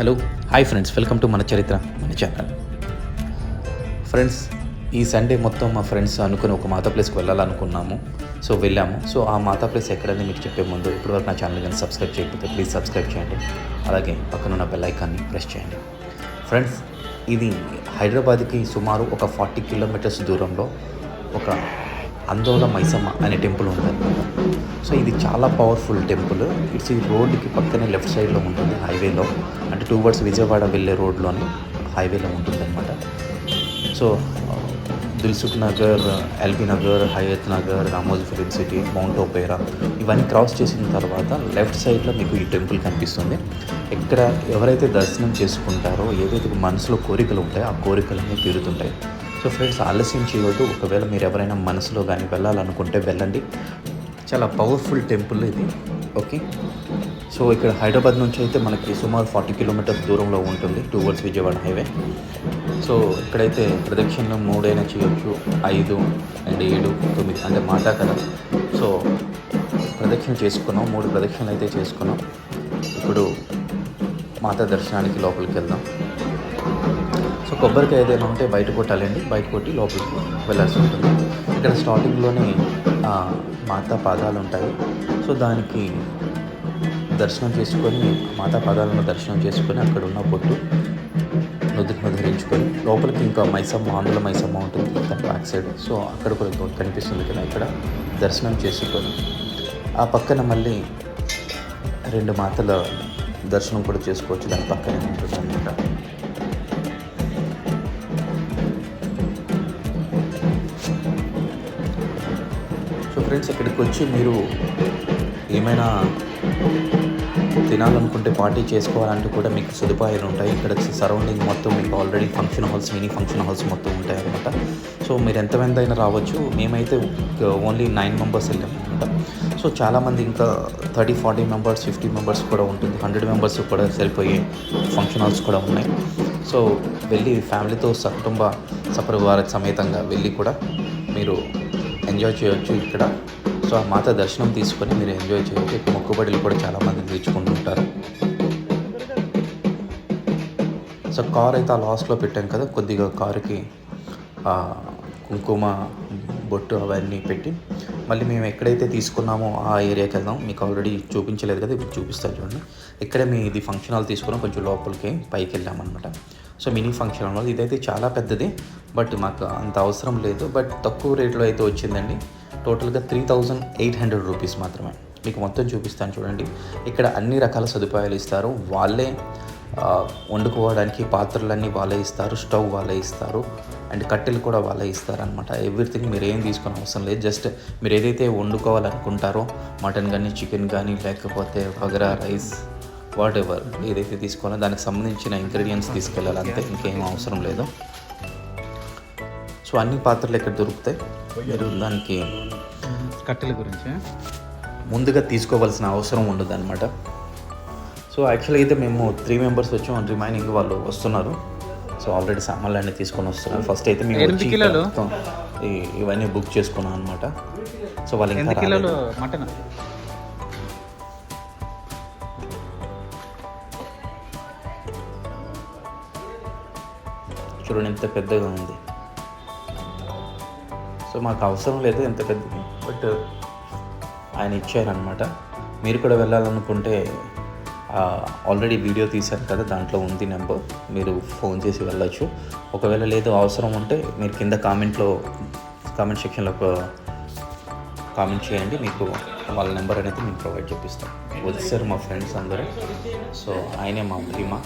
Hello hi friends, welcome to మన చరిత్ర మన ఛానల్. ఫ్రెండ్స్, ఈ సండే మొత్తం మా ఫ్రెండ్స్ అనుకుని ఒక మాతా ప్లేస్కి వెళ్ళాలనుకున్నాము. సో వెళ్ళాము. సో ఆ మాతా ప్లేస్ ఎక్కడని మీకు చెప్పే ముందు ఇప్పటివరకు నా ఛానల్ కానీ సబ్స్క్రైబ్ చేయకపోతే ప్లీజ్ సబ్స్క్రైబ్ చేయండి. అలాగే పక్కనున్న బెల్ ఐకాన్ని ప్రెస్ చేయండి. ఫ్రెండ్స్, ఇది హైదరాబాద్కి సుమారు ఒక 40 కిలోమీటర్స్ దూరంలో ఒక అందోళ మైసమ్మ అనే టెంపుల్ ఉందన్నమాట. సో ఇది చాలా పవర్ఫుల్ టెంపుల్. ఇట్స్ ఈ రోడ్డుకి పక్కనే లెఫ్ట్ సైడ్లో ఉంటుంది, హైవేలో, అంటే టువర్డ్స్ విజయవాడ వెళ్ళే రోడ్లోని హైవేలో ఉంటుందన్నమాట. So Dilsukhnagar, LB Nagar, Hayathnagar, Ramoji Film City, Mount Opera ఇవన్నీ క్రాస్ చేసిన తర్వాత లెఫ్ట్ సైడ్లో మీకు ఈ టెంపుల్ కనిపిస్తుంది. ఇక్కడ ఎవరైతే దర్శనం చేసుకుంటారో, ఏదైతే మనసులో కోరికలు ఉంటాయో ఆ కోరికలన్నీ తీరుతుంటాయి. సో ఫ్రెండ్స్, ఆలస్యం చేయవద్దు. ఒకవేళ మీరు ఎవరైనా మనసులో కానీ వెళ్ళాలనుకుంటే వెళ్ళండి. చాలా పవర్ఫుల్ టెంపుల్ ఇది. ఓకే, సో ఇక్కడ హైదరాబాద్ నుంచి అయితే మనకి సుమారు 40 కిలోమీటర్స్ దూరంలో ఉంటుంది టువర్డ్స్ విజయవాడ హైవే. సో ఇక్కడైతే ప్రదక్షిణలు 3 అయినా చేయొచ్చు, 5 అండ్ 7, 9 అంటే మాట కదా. సో ప్రదక్షిణ చేసుకున్నాం, 3 ప్రదక్షిణలు అయితే చేసుకున్నాం. ఇప్పుడు మాతా దర్శనానికి లోపలికి వెళ్దాం. సో కొబ్బరికాయ ఏదైనా ఉంటే బయట కొట్టాలండి, బయట కొట్టి లోపలికి వెళ్ళాల్సి ఉంటుంది. ఇక్కడ స్టార్టింగ్లోనే మాతా పాదాలు ఉంటాయి. సో దానికి దర్శనం చేసుకొని, మాతా పాదాలను దర్శనం చేసుకొని అక్కడ ఉన్న పొట్టు నుదుటిని ధరించుకొని లోపలికి ఇంకా మైసమ్మ, ఆంధ్ర మైసమ్మ ఉంటుంది దాని బ్యాక్ సైడ్. సో అక్కడ కూడా కనిపిస్తుంది కదా, ఇక్కడ దర్శనం చేసుకొని ఆ పక్కన మళ్ళీ 2 మాతల దర్శనం కూడా చేసుకోవచ్చు. దాని పక్కనే ఉంటుంది అన్నమాట. సో ఫ్రెండ్స్, ఇక్కడికి వచ్చి మీరు ఏమైనా తినాలనుకుంటే, పార్టీ చేసుకోవాలంటే కూడా మీకు సదుపాయాలు ఉంటాయి. ఇక్కడ సరౌండింగ్ మొత్తం మీకు already function halls, mini function halls మొత్తం ఉంటాయి అన్నమాట. సో మీరు ఎంతమంది అయినా రావచ్చు. మేమైతే ఓన్లీ 9 మెంబర్స్ వెళ్ళాము అనమాట. సో చాలామంది ఇంకా 30-40 మెంబర్స్, 50 మెంబర్స్ కూడా ఉంటుంది, 100 మెంబర్స్ కూడా సరిపోయే ఫంక్షన్ హాల్స్ కూడా ఉన్నాయి. సో వెళ్ళి ఫ్యామిలీతో కుటుంబ సపరివార సమేతంగా వెళ్ళి కూడా మీరు ఎంజాయ్ చేయొచ్చు ఇక్కడ. సో ఆ మాత దర్శనం తీసుకొని మీరు ఎంజాయ్ చేయొచ్చు. ఇక్కడ మొక్కుబడులు కూడా చాలామంది తీర్చుకుంటుంటారు. సో కార్ అయితే ఆ లాస్ట్లో పెట్టాం కదా, కొద్దిగా కారుకి కుంకుమ బొట్టు అవన్నీ పెట్టి మళ్ళీ మేము ఎక్కడైతే తీసుకున్నామో ఆ ఏరియాకి వెళ్దాం. మీకు ఆల్రెడీ చూపించలేదు కదా, ఇప్పుడు చూపిస్తాను చూడండి. ఇక్కడే మేము ఇది ఫంక్షన్ హాల్ తీసుకున్నాం, కొంచెం లోపలికి పైకి వెళ్ళామన్నమాట. సో మినీ ఫంక్షన్ హాల్ ఇదైతే చాలా పెద్దది, బట్ మాకు అంత అవసరం లేదు. బట్ తక్కువ రేట్లో అయితే వచ్చిందండి. టోటల్గా 3800 రూపీస్ మాత్రమే. మీకు మొత్తం చూపిస్తాను చూడండి. ఇక్కడ అన్ని రకాల సదుపాయాలు ఇస్తారు. వాళ్ళే వండుకోవడానికి పాత్రలన్నీ వాళ్ళే ఇస్తారు, స్టవ్ వాళ్ళే ఇస్తారు, అండ్ కట్టెలు కూడా వాళ్ళే ఇస్తారనమాట. ఎవ్రీథింగ్ మీరు ఏం తీసుకునే అవసరం లేదు. జస్ట్ మీరు ఏదైతే వండుకోవాలనుకుంటారో, మటన్ కానీ, చికెన్ కానీ, లేకపోతే బగారా రైస్, వాట్ ఎవర్ ఏదైతే తీసుకోవాలో దానికి సంబంధించిన ఇంగ్రీడియంట్స్ తీసుకెళ్ళాలి, అంతే, ఇంకేం అవసరం లేదు. సో అన్ని పాత్రలు ఇక్కడ దొరుకుతాయి. మీరు దానికి కట్టెల గురించి ముందుగా తీసుకోవాల్సిన అవసరం ఉండదు అనమాట. సో యాక్చువల్గా అయితే మేము 3 మెంబర్స్ వచ్చాం, రిమైనింగ్ వాళ్ళు వస్తున్నారు. సో ఆల్రెడీ సామాన్లు అన్నీ తీసుకొని వస్తున్నారు. ఫస్ట్ అయితే మేము వచ్చి ఇవన్నీ బుక్ చేసుకున్నాం అనమాట. సో వాళ్ళు ఇంకా కిలోలు మటన్ చూడండి ఎంత పెద్దగా ఉంది. సో మాకు అవసరం లేదు ఎంత పెద్దది, బట్ ఆయన ఇచ్చారనమాట. మీరు కూడా వెళ్ళాలనుకుంటే ఆల్రెడీ వీడియో తీశారు కదా, దాంట్లో ఉంది నెంబర్, మీరు ఫోన్ చేసి వెళ్ళచ్చు. ఒకవేళ లేదు అవసరం ఉంటే మీరు కింద కామెంట్ సెక్షన్లో కామెంట్ చేయండి, మీకు వాళ్ళ నెంబర్ అనేది మేము ప్రొవైడ్ చేపిస్తాం. వచ్చారు మా ఫ్రెండ్స్ అందరూ. సో ఆయనే మా భీమా,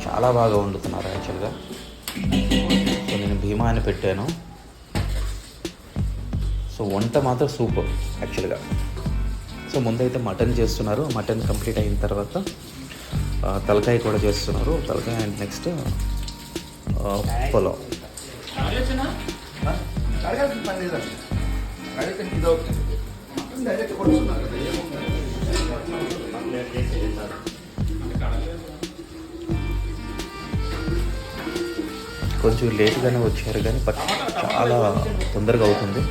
చాలా బాగా వండుతున్నారు యాక్చువల్గా. సో నేను భీమా అని పెట్టాను. సో వంట మాత్రం సూపర్ యాక్చువల్గా. సో ముందైతే మటన్ చేస్తున్నారు. మటన్ కంప్లీట్ అయిన తర్వాత తలకాయ కూడా చేస్తున్నారు. తలకాయ అండ్ నెక్స్ట్ పులావ్. కొంచెం లేట్గానే వచ్చారు కానీ బట్ చాలా తొందరగా అవుతుంది.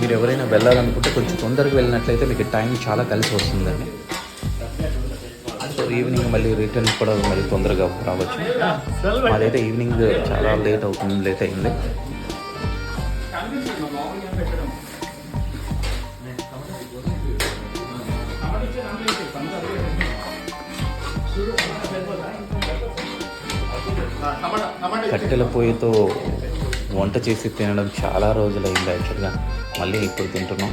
మీరు ఎవరైనా వెళ్ళాలనుకుంటే కొంచెం తొందరగా వెళ్ళినట్లయితే మీకు టైం చాలా కలిసి వస్తుందండి. సో ఈవినింగ్ మళ్ళీ రిటర్న్ కూడా మళ్ళీ తొందరగా రావచ్చు. మాదైతే ఈవినింగ్ చాలా లేట్ అయింది. కట్టెల పొయ్యితో వంట చేసి తినడం చాలా రోజులైంది యాక్చువల్గా. మళ్ళీ ఇప్పుడు తింటున్నాం.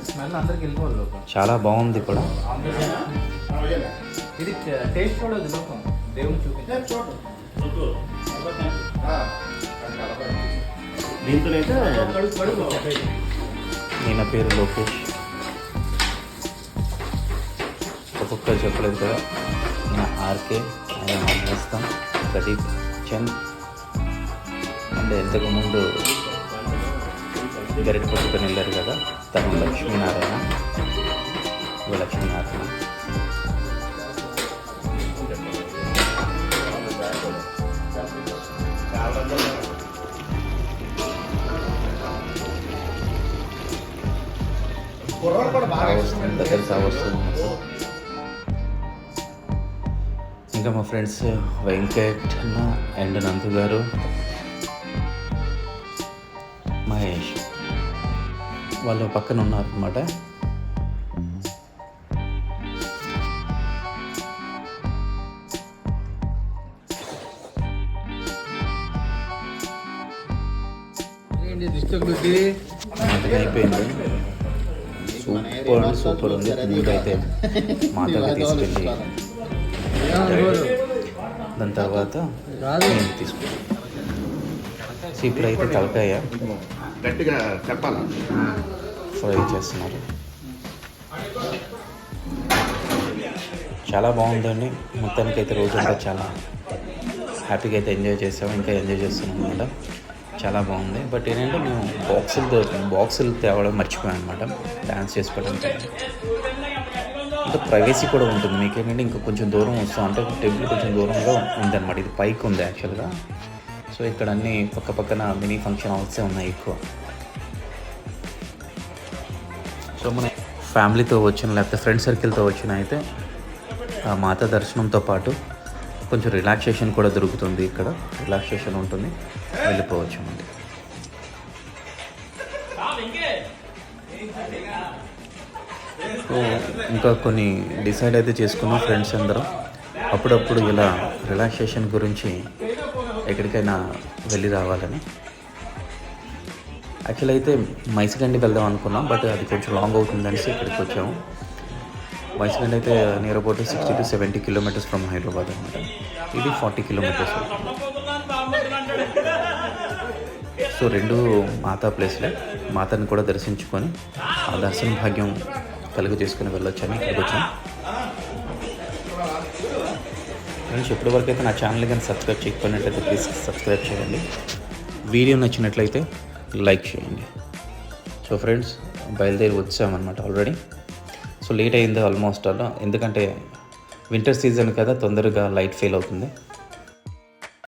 స్మెల్ అందరికి వెళ్ళిపోవాలి లోపల. చాలా బాగుంది కూడా. ఇది టేస్ట్ కూడా లోపం దేవుని చూపించారు. ఈయన పేరు లోకేష్. ఒక్కొక్కరు చెప్పలేదు కదా. ఈయన ఆర్కే, ఆయన నేస్తం ప్రదీప్ చంద్, అంటే ఇంతకుముందు గరిట పట్టుకొని వెళ్ళారు కదా, తను లక్ష్మీనారాయణ. దగ్గర కావస్తుంది. ఇంకా మా ఫ్రెండ్స్ వెంకట్ అన్న అండ్ నందు గారు, మహేష్ వాళ్ళు పక్కన ఉన్నారన్నమాట. మటన్ అయిపోయింది. సూపర్ ఉంది. ముందైతే మాతకి తీసుకెళ్ళి దాని తర్వాత నేను తీసుకున్నాను. సో ఇప్పుడైతే తలకాయ గట్టిగా చెప్పాలా ఫ్రై చేస్తున్నారు. చాలా బాగుందండి. మొత్తానికి అయితే రోజంతా చాలా హ్యాపీగా అయితే ఎంజాయ్ చేసాము. ఇంకా ఎంజాయ్ చేస్తున్నాం అనమాట. చాలా బాగుంది. బట్ ఏంటంటే మేము బాక్సులు తేవడం మర్చిపోయాం అనమాట. డ్యాన్స్ చేసుకోవడానికి ఇంకా ప్రైవసీ కూడా ఉంటుంది. మీకు ఏంటంటే ఇంకా కొంచెం దూరం వస్తాం, అంటే టెంపుల్ కొంచెం దూరంగా ఉందన్నమాట. ఇది పైకి ఉంది యాక్చువల్గా. సో ఇక్కడ అన్నీ పక్కన మినీ ఫంక్షన్ హాల్సే ఉన్నాయి ఎక్కువ. సో మన ఫ్యామిలీతో వచ్చిన లేకపోతే ఫ్రెండ్ సర్కిల్తో వచ్చిన అయితే ఆ మాత దర్శనంతో పాటు కొంచెం రిలాక్సేషన్ కూడా దొరుకుతుంది. ఇక్కడ రిలాక్సేషన్ ఉంటుంది, వెళ్ళిపోవచ్చు అండి. సో ఇంకా కొన్ని డిసైడ్ అయితే చేసుకున్నాం ఫ్రెండ్స్ అందరం. అప్పుడప్పుడు ఇలా రిలాక్సేషన్ గురించి ఎక్కడికైనా వెళ్ళి రావాలని. యాక్చువల్ అయితే మైసగండి వెళ్దాం అనుకున్నాం, బట్ అది కొంచెం లాంగ్ అవుతుందనేసి ఇక్కడికి వచ్చాము. మైసగండి అయితే near about 60 to 70 kilometers from Hyderabad అనమాట. ఇది 40 kilometers. సో రెండు మాతా ప్లేస్లే. మాతని కూడా దర్శించుకొని ఆ దర్శన భాగ్యం కలుగు చేసుకుని వెళ్ళొచ్చని ఇక్కడికి వచ్చాం. ఫ్రెండ్స్ ఇప్పటివరకు అయితే నా ఛానల్ కానీ సబ్స్క్రైబ్ చేయకపోయినట్లయితే ప్లీజ్ సబ్స్క్రైబ్ చేయండి. వీడియో నచ్చినట్లయితే లైక్ చేయండి. సో ఫ్రెండ్స్ బయలుదేరి వచ్చామన్నమాట ఆల్రెడీ. సో లేట్ అయింది ఆల్మోస్ట్ అలా, ఎందుకంటే వింటర్ సీజన్ కదా, తొందరగా లైట్ ఫెయిల్ అవుతుంది.